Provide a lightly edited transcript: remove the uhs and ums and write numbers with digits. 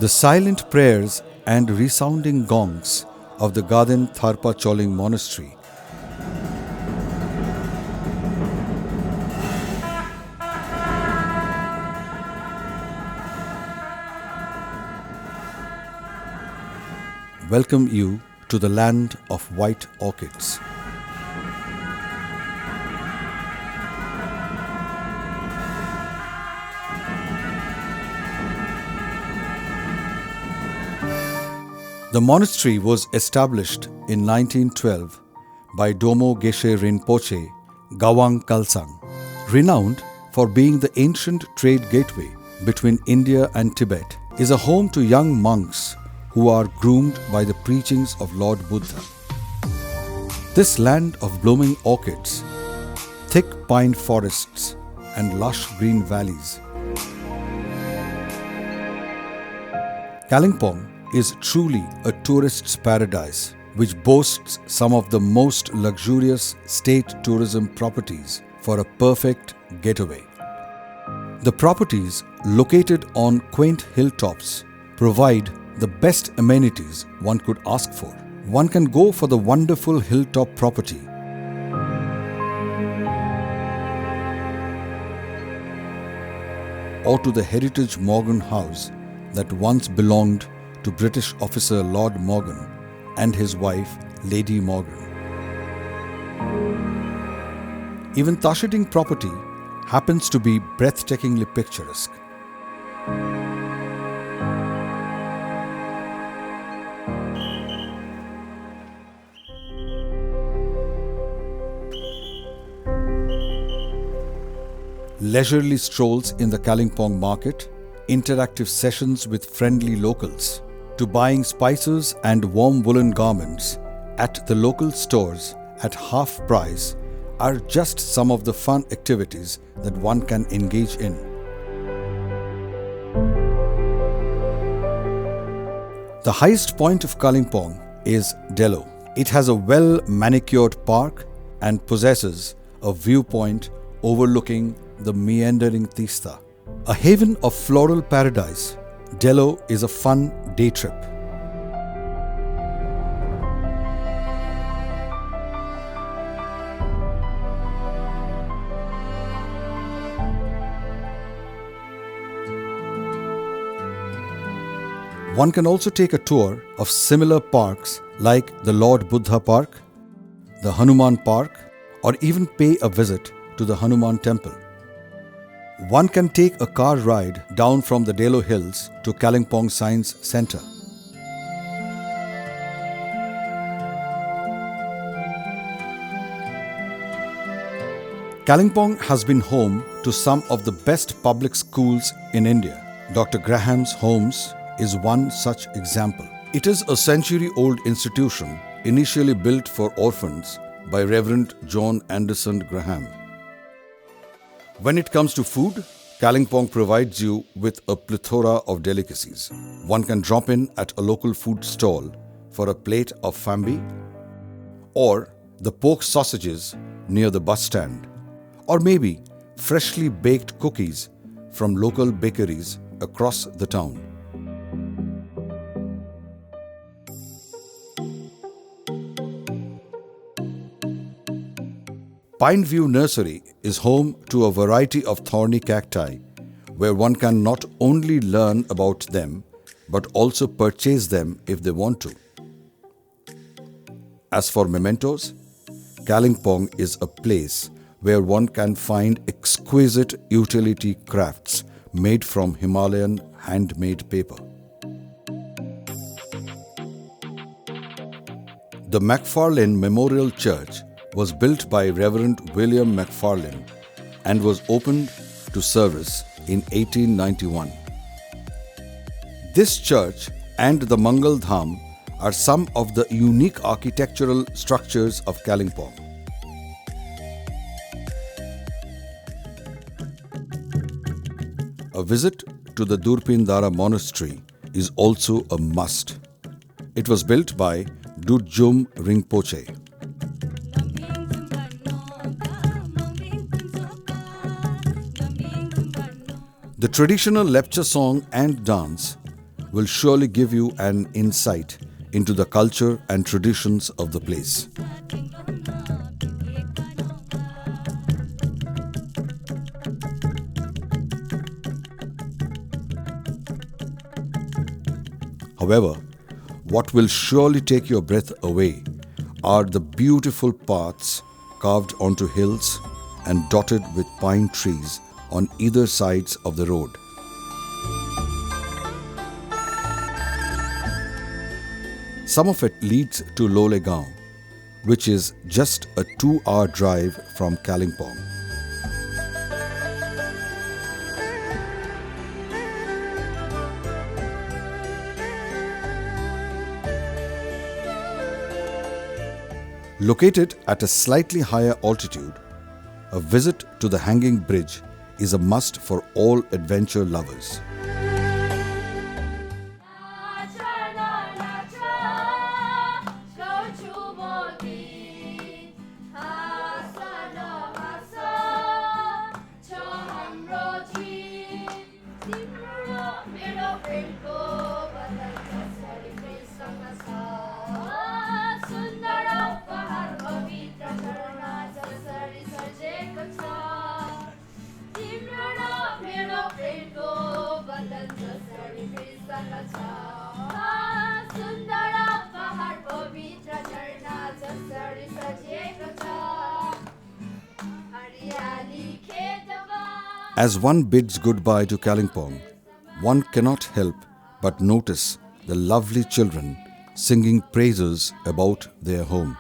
The silent prayers and resounding gongs of the Garden Tharpa Choling Monastery welcome you to the land of white orchids. The monastery was established in 1912 by Domo Geshe Rinpoche Gawang Kalsang, renowned for being the ancient trade gateway between India and Tibet, is a home to young monks who are groomed by the preachings of Lord Buddha. This land of blooming orchids, thick pine forests and lush green valleys, Kalimpong is truly a tourist's paradise which boasts some of the most luxurious state tourism properties for a perfect getaway. The properties located on quaint hilltops provide the best amenities one could ask for. One can go for the wonderful hilltop property or to the heritage Morgan house that once belonged to British officer Lord Morgan and his wife Lady Morgan. Even Tashiting property happens to be breathtakingly picturesque. Leisurely strolls in the Kalimpong market, interactive sessions with friendly locals, to buying spices and warm woolen garments at the local stores at half price are just some of the fun activities that one can engage in. The highest point of Kalimpong is Delo. It has a well-manicured park and possesses a viewpoint overlooking the meandering Tista. A haven of floral paradise, Delo is a fun day trip. One can also take a tour of similar parks like the Lord Buddha Park, the Hanuman Park, or even pay a visit to the Hanuman Temple. One can take a car ride down from the Delo Hills to Kalimpong Science Centre. Kalimpong has been home to some of the best public schools in India. Dr. Graham's Homes is one such example. It is a century-old institution initially built for orphans by Reverend John Anderson Graham. When it comes to food, Kalimpong provides you with a plethora of delicacies. One can drop in at a local food stall for a plate of fambi, or the pork sausages near the bus stand, or maybe freshly baked cookies from local bakeries across the town. Pineview Nursery is home to a variety of thorny cacti where one can not only learn about them but also purchase them if they want to. As for mementos, Kalimpong is a place where one can find exquisite utility crafts made from Himalayan handmade paper. The McFarlane Memorial Church was built by Reverend William McFarlane and was opened to service in 1891. This church and the Mangal Dham are some of the unique architectural structures of Kalimpong. A visit to the Durpindara Monastery is also a must. It was built by Dudjum Rinpoche. The traditional lepcha song and dance will surely give you an insight into the culture and traditions of the place. However, what will surely take your breath away are the beautiful paths carved onto hills and dotted with pine trees on either sides of the road. Some of it leads to Lolegaon, which is just a 2-hour drive from Kalimpong. Located at a slightly higher altitude, a visit to the hanging bridge is a must for all adventure lovers. As one bids goodbye to Kalimpong, one cannot help but notice the lovely children singing praises about their home.